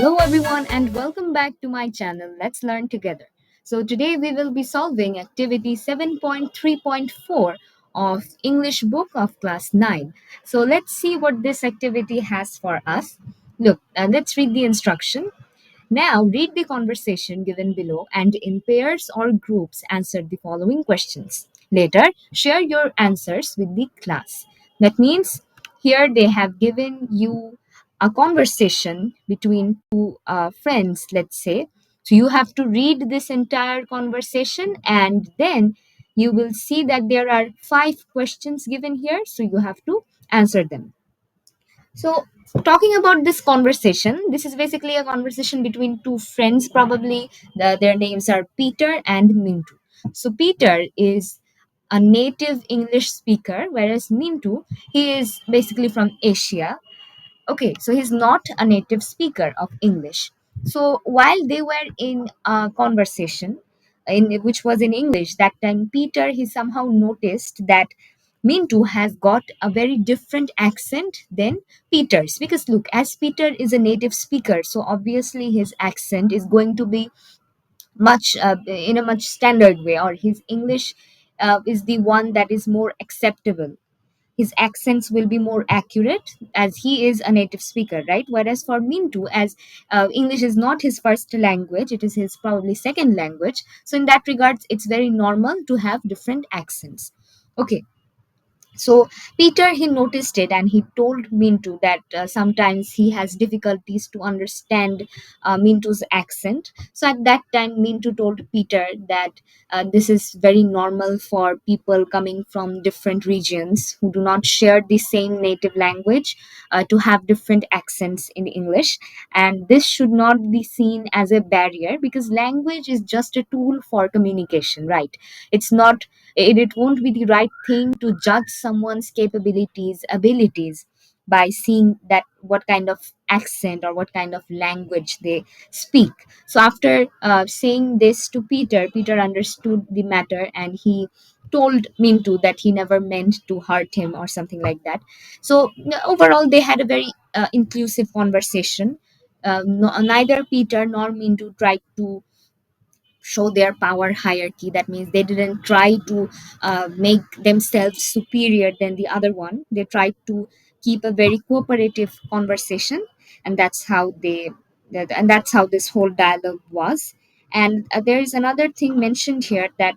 Hello, everyone, and welcome back to my channel. Let's learn together. So, today we will be solving activity 7.3.4 of English book of class 9. So, let's see what this activity has for us. Look, let's read the instruction. Now, read the conversation given below and in pairs or groups answer the following questions. Later, share your answers with the class. That means here they have given you a conversation between two friends, let's say. So you have to read this entire conversation and then you will see that there are five questions given here. So you have to answer them. So, talking about this conversation, this is basically a conversation between two friends, probably. Their names are Peter and Mintu. So, Peter is a native English speaker, whereas Mintu, he is basically from Asia. Okay, so he's not a native speaker of English. So, while they were in a conversation, which was in English, that time Peter, he somehow noticed that Mintu has got a very different accent than Peter's. Because look, as Peter is a native speaker, so obviously his accent is going to be much in a much standard way, or his English is the one that is more acceptable. His accents will be more accurate as he is a native speaker, right? Whereas for Mintu, as English is not his first language, it is his probably second language. So in that regards, it's very normal to have different accents. Okay, so Peter, he noticed it and he told Mintu that sometimes he has difficulties to understand Mintu's accent. So at that time, Mintu told Peter that this is very normal for people coming from different regions who do not share the same native language to have different accents in English. And this should not be seen as a barrier because language is just a tool for communication, right? It's not, it won't be the right thing to judge someone's capabilities, abilities by seeing that what kind of accent or what kind of language they speak. So after saying this to Peter, Peter understood the matter and he told Mintu that he never meant to hurt him or something like that. So overall they had a very inclusive conversation. Neither Peter nor Mintu tried to show their power hierarchy. That means they didn't try to make themselves superior than the other one. They tried to keep a very cooperative conversation, and that's how this whole dialogue was. And there is another thing mentioned here, that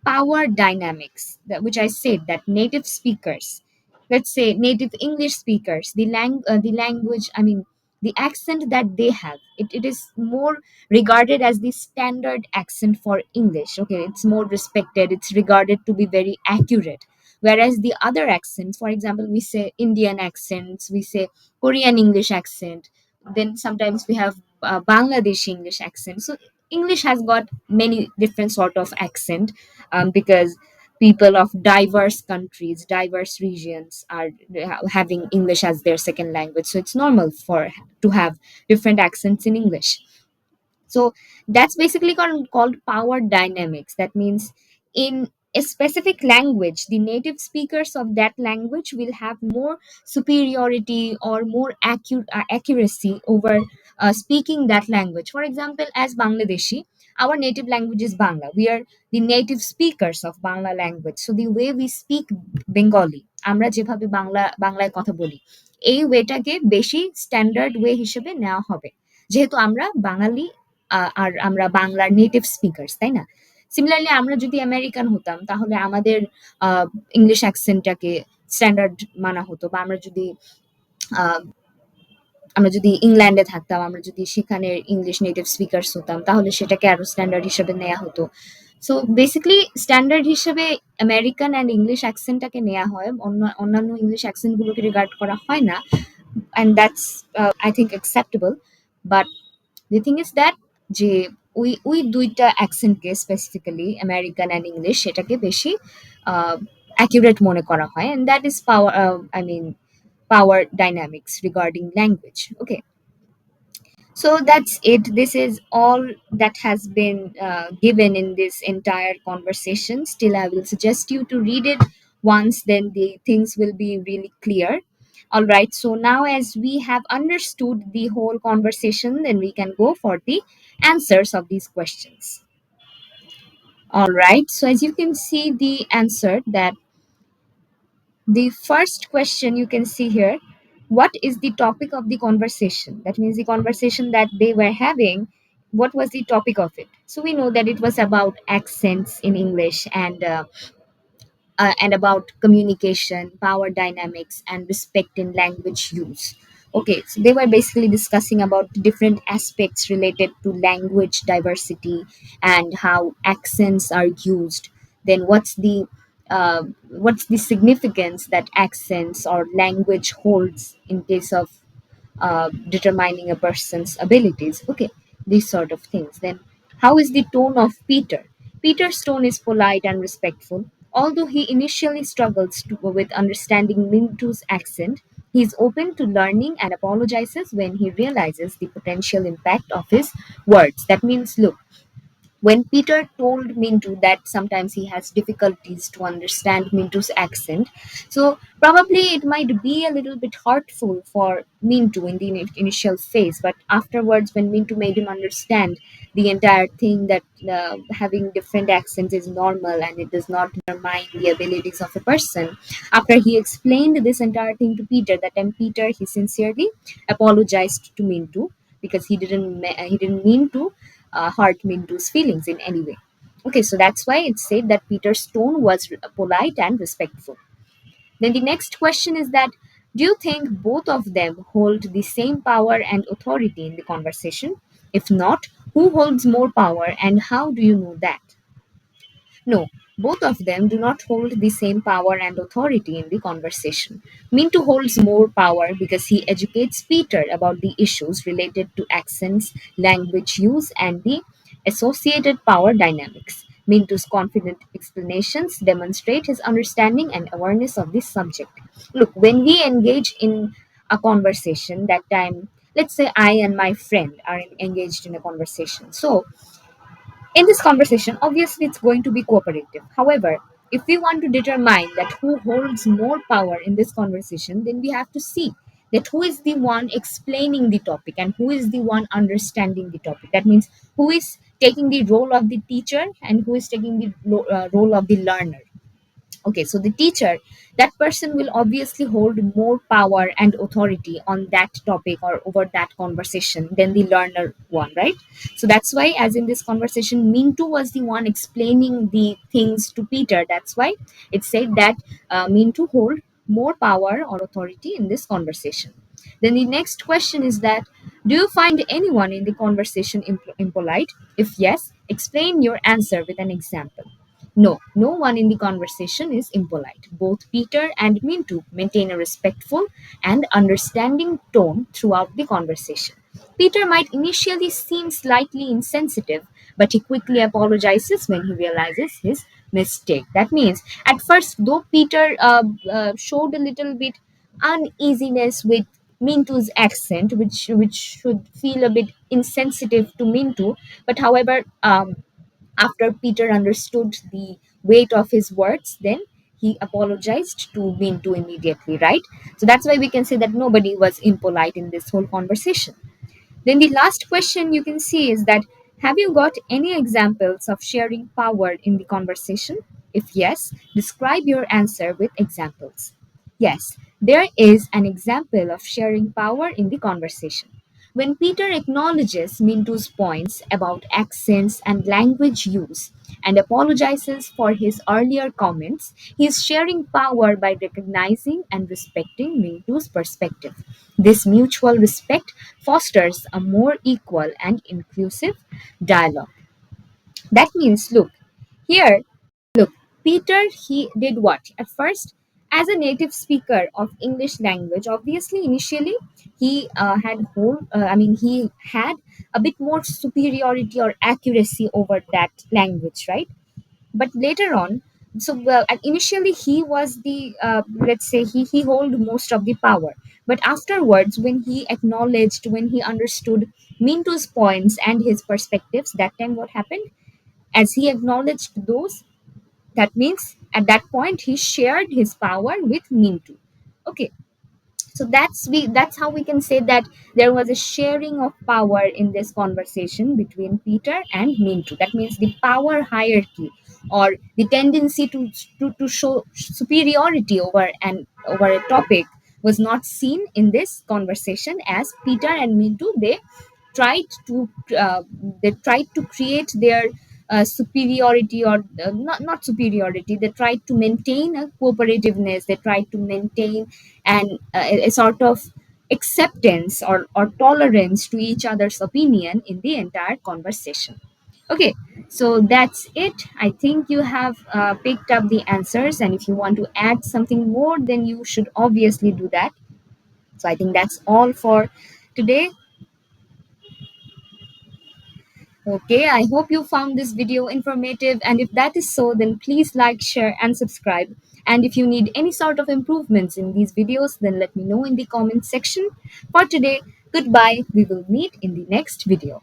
power dynamics, which I said that native speakers, let's say native English speakers, the language, I mean the accent that they have, it is more regarded as the standard accent for English. Okay, it's more respected, it's regarded to be very accurate. Whereas the other accents, for example, we say Indian accents, we say Korean English accent, then sometimes we have Bangladeshi English accent. So English has got many different sort of accent, because people of diverse countries, diverse regions are having English as their second language. So it's normal for to have different accents in English. So that's basically called power dynamics. That means in a specific language, the native speakers of that language will have more superiority or more accuracy over speaking that language. For example, as Bangladeshi, our native language is Bangla. We are the native speakers of Bangla language. So the way we speak Bengali, আমরা যেভাবে বাংলায় কথা বলি, এই ওয়েটাকে বেশি standard way হিসেবে নেওয়া হবে, যেহেতু আমরা বাঙালি আর আমরা বাংলার নেটিভ স্পিকার্স, তাই না? সিমিলারলি আমরা যদি আমেরিকান হতাম তাহলে আমাদের ইংলিশ অ্যাকসেন্টটাকে স্ট্যান্ডার্ড মানা হতো, বা আহ, আমরা যদি ইংল্যান্ডে থাকতাম, আমরা যদি সেখানে ইংলিশ নেটিভ স্পিকার্স হতাম তাহলে সেটাকে আরো স্ট্যান্ডার্ড হিসেবে নেওয়া হতো। সো বেসিক্যালি স্ট্যান্ডার্ড হিসেবে আমেরিকান অ্যান্ড ইংলিশ অ্যাকসেন্টটাকে নেওয়া হয়, অন্যান্য ইংলিশ অ্যাকসেন্টগুলোকে রিগার্ড করা হয় না, and that's I think acceptable. But the thing is that যে ওই দুইটা অ্যাকসেন্টকে স্পেসিফিক্যালি আমেরিকান অ্যান্ড ইংলিশ সেটাকে বেশি অ্যাকিউরেট মনে করা হয়, and that is power, I mean power dynamics regarding language. Okay, so that's it. This is all that has been given in this entire conversation. Still, I will suggest you to read it once, then the things will be really clear. All right, so now as we have understood the whole conversation, then we can go for the answers of these questions. All right, so as you can see the answer, that the first question you can see here, what is the topic of the conversation? That means the conversation that they were having, what was the topic of it? So we know that it was about accents in English, and about communication, power dynamics, and respect in language use. Okay, so they were basically discussing about different aspects related to language diversity and how accents are used. Then what's the significance that accents or language holds in case of determining a person's abilities. Okay, these sort of things. Then, how is the tone of Peter? Peter's tone is polite and respectful. Although he initially struggles with understanding Mintu's accent, he is open to learning and apologizes when he realizes the potential impact of his words. That means, look, when Peter told Mintu that sometimes he has difficulties to understand Mintu's accent, so probably it might be a little bit hurtful for Mintu in the initial phase, but afterwards, when Mintu made him understand the entire thing, that having different accents is normal and it does not determine the abilities of a person, after he explained this entire thing to Peter, that time Peter he sincerely apologized to Mintu because he didn't mean to hurt Mintu's feelings in any way. Okay, so that's why it said that Peter's tone was polite and respectful. Then the next question is that, do you think both of them hold the same power and authority in the conversation? If not, who holds more power and how do you know that? No, both of them do not hold the same power and authority in the conversation. Mintu holds more power because he educates Peter about the issues related to accents, language use, and the associated power dynamics. Mintu's confident explanations demonstrate his understanding and awareness of this subject. Look, when we engage in a conversation, that time, let's say I and my friend are engaged in a conversation. So, in this conversation, obviously it's going to be cooperative. However, if we want to determine that who holds more power in this conversation, then we have to see that who is the one explaining the topic and who is the one understanding the topic. That means who is taking the role of the teacher and who is taking the role of the learner. Okay, so the teacher, that person will obviously hold more power and authority on that topic or over that conversation than the learner one, right? So that's why, as in this conversation, Mintu was the one explaining the things to Peter. That's why it said that Mintu hold more power or authority in this conversation. Then the next question is that, do you find anyone in the conversation impolite? If yes, explain your answer with an example. No, no one in the conversation is impolite. Both Peter and Mintu maintain a respectful and understanding tone throughout the conversation. Peter might initially seem slightly insensitive, but he quickly apologizes when he realizes his mistake. That means, at first, though Peter showed a little bit uneasiness with Mintu's accent, which should feel a bit insensitive to Mintu, but however, after Peter understood the weight of his words, then he apologized to Mintu immediately, right? So that's why we can say that nobody was impolite in this whole conversation. Then the last question you can see is that, have you got any examples of sharing power in the conversation? If yes, describe your answer with examples. Yes, there is an example of sharing power in the conversation. When Peter acknowledges Mintu's points about accents and language use and apologizes for his earlier comments, he is sharing power by recognizing and respecting Mintu's perspective. This mutual respect fosters a more equal and inclusive dialogue. That means, look, here, look, Peter, he did what? At first, as a native speaker of English language, obviously, initially, he had a bit more superiority or accuracy over that language, right? But later on, and initially he was the let's say he hold most of the power, but afterwards, when he acknowledged, when he understood Mintu's points and his perspectives, that time what happened, as he acknowledged those, that means at that point he shared his power with Mintu. Okay, So that's how we can say that there was a sharing of power in this conversation between Peter and Mintu. That means the power hierarchy, or the tendency to show superiority over a topic, was not seen in this conversation, as Peter and Mintu, tried to uh, they tried to create their superiority, or not superiority. They tried to maintain a cooperativeness. They tried to maintain a sort of acceptance, or tolerance to each other's opinion in the entire conversation. Okay, so that's it. I think you have picked up the answers, and if you want to add something more, then you should obviously do that. So I think that's all for today. Okay, I hope you found this video informative, and if that is so, then please like, share, and subscribe. And if you need any sort of improvements in these videos, then let me know in the comment section. For today, goodbye. We will meet in the next video.